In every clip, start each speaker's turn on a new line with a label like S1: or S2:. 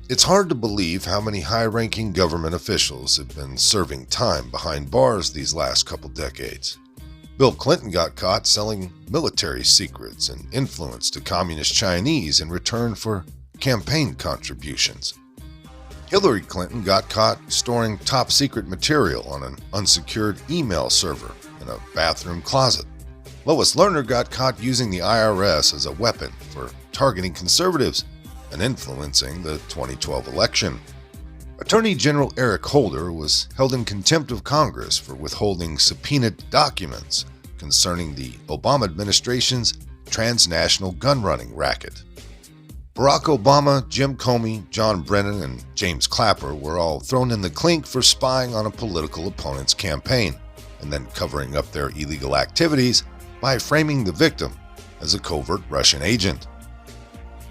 S1: It's hard to believe how many high-ranking government officials have been serving time behind bars these last couple decades. Bill Clinton got caught selling military secrets and influence to communist Chinese in return for campaign contributions. Hillary Clinton got caught storing top-secret material on an unsecured email server in a bathroom closet. Lois Lerner got caught using the IRS as a weapon for targeting conservatives and influencing the 2012 election. Attorney General Eric Holder was held in contempt of Congress for withholding subpoenaed documents concerning the Obama administration's transnational gun-running racket. Barack Obama, Jim Comey, John Brennan, and James Clapper were all thrown in the clink for spying on a political opponent's campaign and then covering up their illegal activities by framing the victim as a covert Russian agent.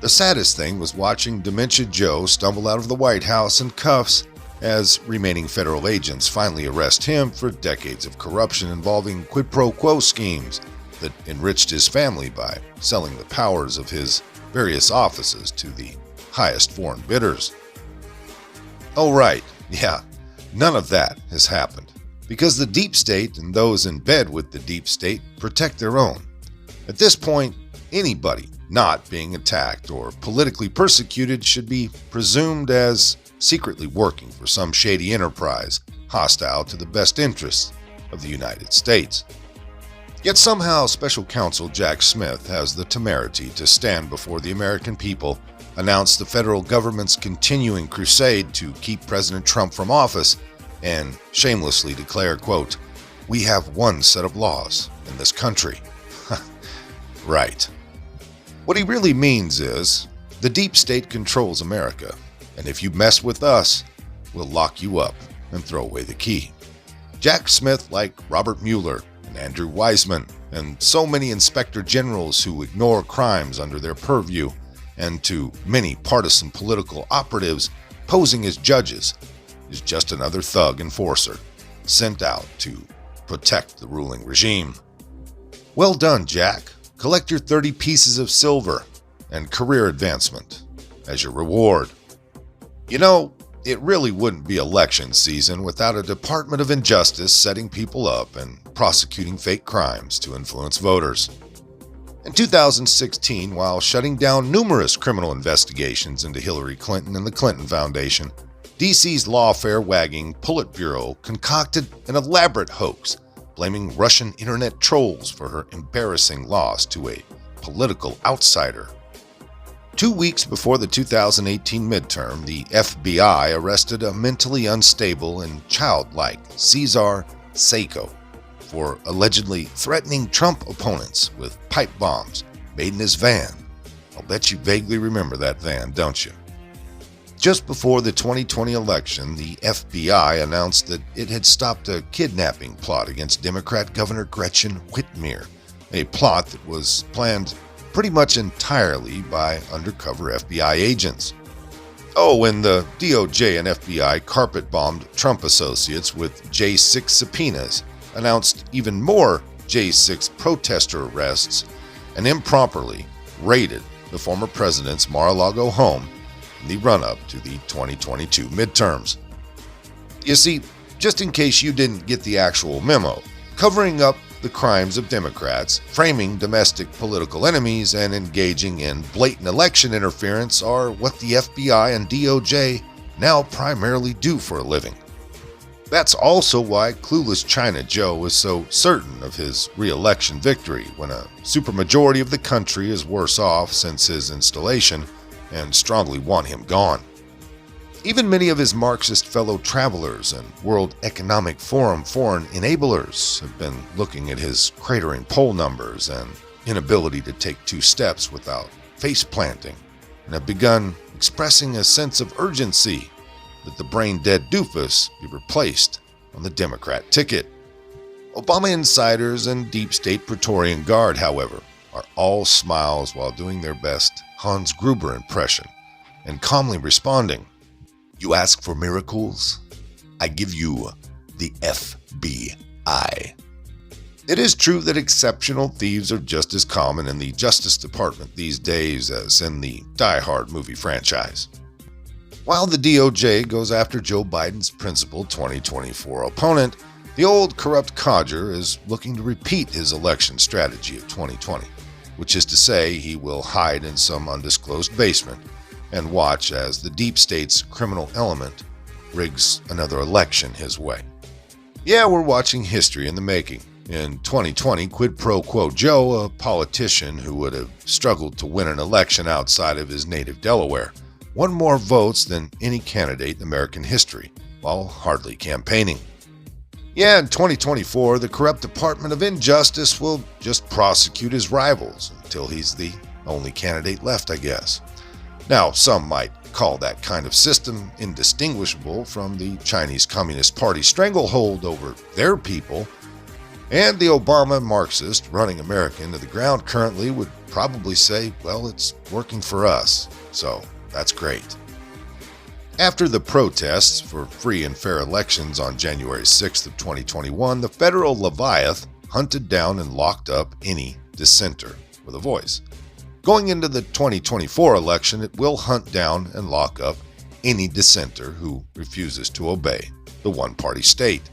S1: The saddest thing was watching Dementia Joe stumble out of the White House in cuffs as remaining federal agents finally arrest him for decades of corruption involving quid pro quo schemes that enriched his family by selling the powers of his various offices to the highest foreign bidders. Oh right, yeah, none of that has happened, because the deep state and those in bed with the deep state protect their own. At this point, anybody not being attacked or politically persecuted should be presumed as secretly working for some shady enterprise hostile to the best interests of the United States. Yet somehow Special Counsel Jack Smith has the temerity to stand before the American people, announce the federal government's continuing crusade to keep President Trump from office, and shamelessly declare, quote, "We have one set of laws in this country." Right. What he really means is, the deep state controls America, and if you mess with us, we'll lock you up and throw away the key. Jack Smith, like Robert Mueller and Andrew Weissman, and so many inspector generals who ignore crimes under their purview, and to many partisan political operatives posing as judges, is just another thug enforcer sent out to protect the ruling regime. Well done, Jack. Collect your 30 pieces of silver and career advancement as your reward. You know, it really wouldn't be election season without a Department of Injustice setting people up and prosecuting fake crimes to influence voters. In 2016, while shutting down numerous criminal investigations into Hillary Clinton and the Clinton Foundation, DC's lawfare-wagging Politburo concocted an elaborate hoax blaming Russian internet trolls for her embarrassing loss to a political outsider. 2 weeks before the 2018 midterm, the FBI arrested a mentally unstable and childlike Cesar Seiko for allegedly threatening Trump opponents with pipe bombs made in his van. I'll bet you vaguely remember that van, don't you? Just before the 2020 election, the FBI announced that it had stopped a kidnapping plot against Democrat Governor Gretchen Whitmer, a plot that was planned pretty much entirely by undercover FBI agents. Oh, and the DOJ and FBI carpet-bombed Trump associates with J6 subpoenas, announced even more J6 protester arrests, and improperly raided the former president's Mar-a-Lago home in the run-up to the 2022 midterms. You see, just in case you didn't get the actual memo, covering up the crimes of Democrats, framing domestic political enemies, and engaging in blatant election interference are what the FBI and DOJ now primarily do for a living. That's also why clueless China Joe is so certain of his re-election victory when a supermajority of the country is worse off since his installation and strongly want him gone. Even many of his Marxist fellow travelers and World Economic Forum foreign enablers have been looking at his cratering poll numbers and inability to take 2 steps without face planting, and have begun expressing a sense of urgency that the brain-dead doofus be replaced on the Democrat ticket. Obama insiders and deep state Praetorian Guard, however, are all smiles while doing their best Hans Gruber impression and calmly responding, "You ask for miracles? I give you the FBI." It is true that exceptional thieves are just as common in the Justice Department these days as in the Die Hard movie franchise. While the DOJ goes after Joe Biden's principal 2024 opponent, the old corrupt codger is looking to repeat his election strategy of 2020, which is to say he will hide in some undisclosed basement and watch as the deep state's criminal element rigs another election his way. Yeah, we're watching history in the making. In 2020, quid pro quo Joe, a politician who would have struggled to win an election outside of his native Delaware, won more votes than any candidate in American history, while hardly campaigning. Yeah, in 2024, the corrupt Department of Injustice will just prosecute his rivals until he's the only candidate left, I guess. Now, some might call that kind of system indistinguishable from the Chinese Communist Party stranglehold over their people, and the Obama Marxist running America into the ground currently would probably say, well, it's working for us, so that's great. After the protests for free and fair elections on January 6th of 2021, the federal Leviathan hunted down and locked up any dissenter with a voice. Going into the 2024 election, it will hunt down and lock up any dissenter who refuses to obey the one-party state.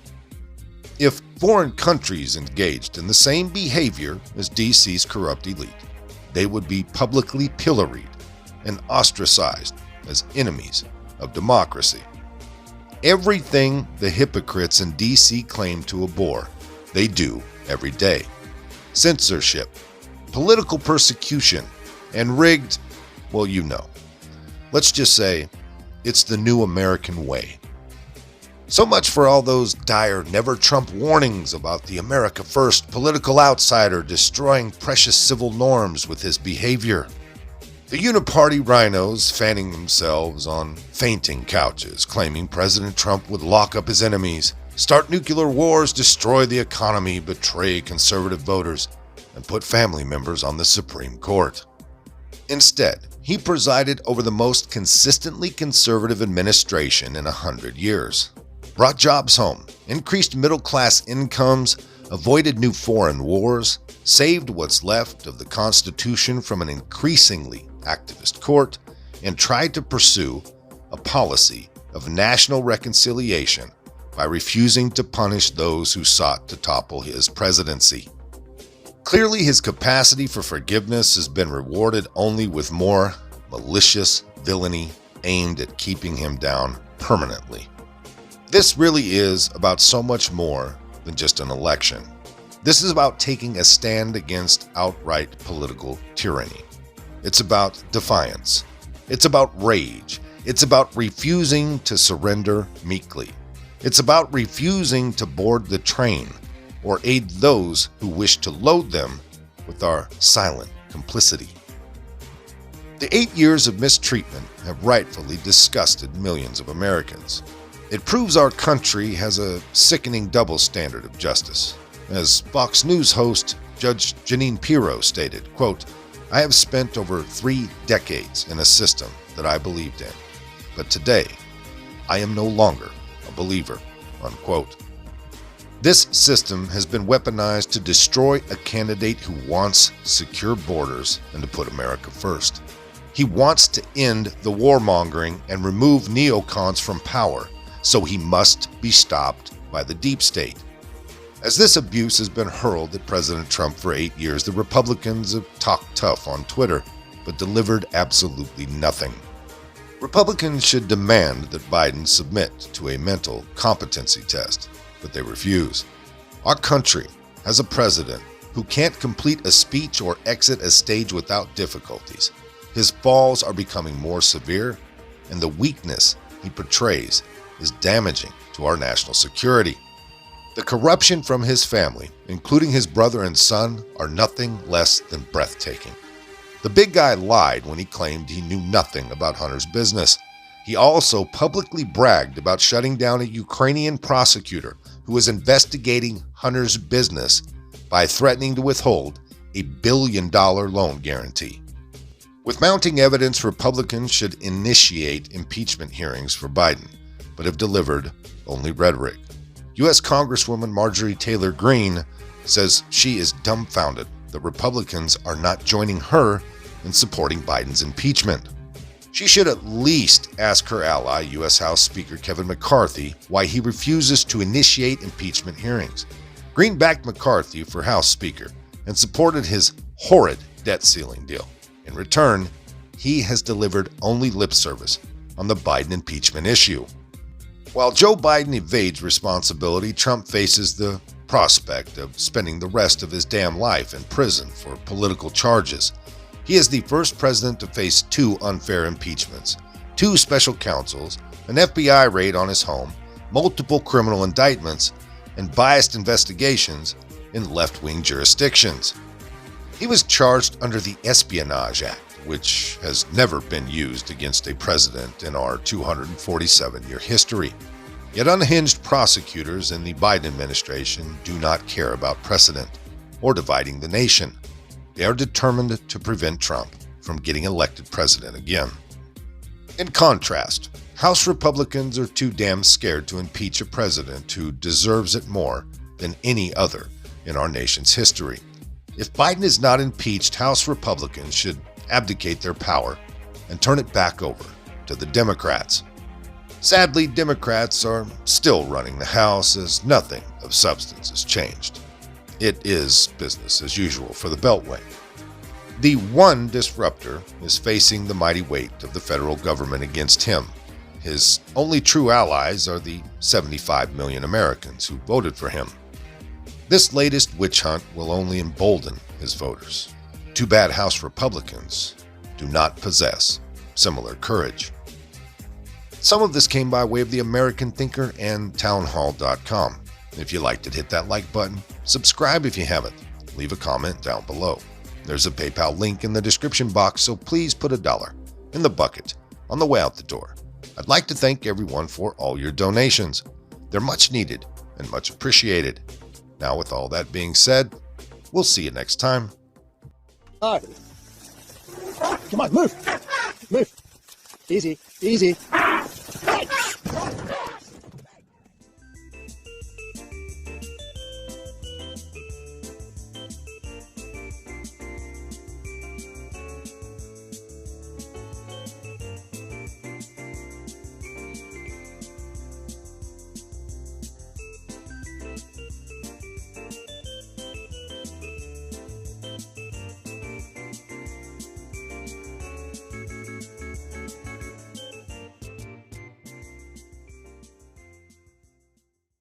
S1: If foreign countries engaged in the same behavior as DC's corrupt elite, they would be publicly pilloried and ostracized as enemies of democracy. Everything the hypocrites in DC claim to abhor, they do every day. Censorship, political persecution, and rigged, well, you know. Let's just say it's the new American way. So much for all those dire Never Trump warnings about the America First political outsider destroying precious civil norms with his behavior. The uniparty rhinos fanning themselves on fainting couches, claiming President Trump would lock up his enemies, start nuclear wars, destroy the economy, betray conservative voters, and put family members on the Supreme Court. Instead, he presided over the most consistently conservative administration in 100 years. Brought jobs home, increased middle-class incomes, avoided new foreign wars, saved what's left of the Constitution from an increasingly activist court, and tried to pursue a policy of national reconciliation by refusing to punish those who sought to topple his presidency. Clearly, his capacity for forgiveness has been rewarded only with more malicious villainy aimed at keeping him down permanently. This really is about so much more than just an election. This is about taking a stand against outright political tyranny. It's about defiance. It's about rage. It's about refusing to surrender meekly. It's about refusing to board the train or aid those who wish to load them with our silent complicity. The 8 years of mistreatment have rightfully disgusted millions of Americans. It proves our country has a sickening double standard of justice. As Fox News host Judge Jeanine Pirro stated, quote, "I have spent over 3 decades in a system that I believed in, but today I am no longer a believer," unquote. This system has been weaponized to destroy a candidate who wants secure borders and to put America first. He wants to end the warmongering and remove neocons from power, so he must be stopped by the deep state. As this abuse has been hurled at President Trump for 8 years, the Republicans have talked tough on Twitter, but delivered absolutely nothing. Republicans should demand that Biden submit to a mental competency test, but they refuse. Our country has a president who can't complete a speech or exit a stage without difficulties. His falls are becoming more severe, and the weakness he portrays is damaging to our national security. The corruption from his family, including his brother and son, are nothing less than breathtaking. The big guy lied when he claimed he knew nothing about Hunter's business. He also publicly bragged about shutting down a Ukrainian prosecutor who was investigating Hunter's business by threatening to withhold $1 billion loan guarantee. With mounting evidence, Republicans should initiate impeachment hearings for Biden, but have delivered only rhetoric. U.S. Congresswoman Marjorie Taylor Greene says she is dumbfounded that Republicans are not joining her in supporting Biden's impeachment. She should at least ask her ally, U.S. House Speaker Kevin McCarthy, why he refuses to initiate impeachment hearings. Green backed McCarthy for House Speaker and supported his horrid debt ceiling deal. In return, he has delivered only lip service on the Biden impeachment issue. While Joe Biden evades responsibility, Trump faces the prospect of spending the rest of his damn life in prison for political charges. He is the first president to face 2 unfair impeachments, 2 special counsels, an FBI raid on his home, multiple criminal indictments, and biased investigations in left-wing jurisdictions. He was charged under the Espionage Act, which has never been used against a president in our 247-year history. Yet unhinged prosecutors in the Biden administration do not care about precedent or dividing the nation. They are determined to prevent Trump from getting elected president again. In contrast, House Republicans are too damn scared to impeach a president who deserves it more than any other in our nation's history. If Biden is not impeached, House Republicans should abdicate their power and turn it back over to the Democrats. Sadly, Democrats are still running the House as nothing of substance has changed. It is business as usual for the Beltway. The one disruptor is facing the mighty weight of the federal government against him. His only true allies are the 75 million Americans who voted for him. This latest witch hunt will only embolden his voters. Too bad House Republicans do not possess similar courage. Some of this came by way of the American Thinker and townhall.com. If you liked it, hit that like button. Subscribe if you haven't. Leave a comment down below. There's a PayPal link in the description box, so please put $1 in the bucket on the way out the door. I'd like to thank everyone for all your donations. They're much needed and much appreciated. Now, with all that being said, we'll see you next time.
S2: Come on, move. Move. Easy, easy.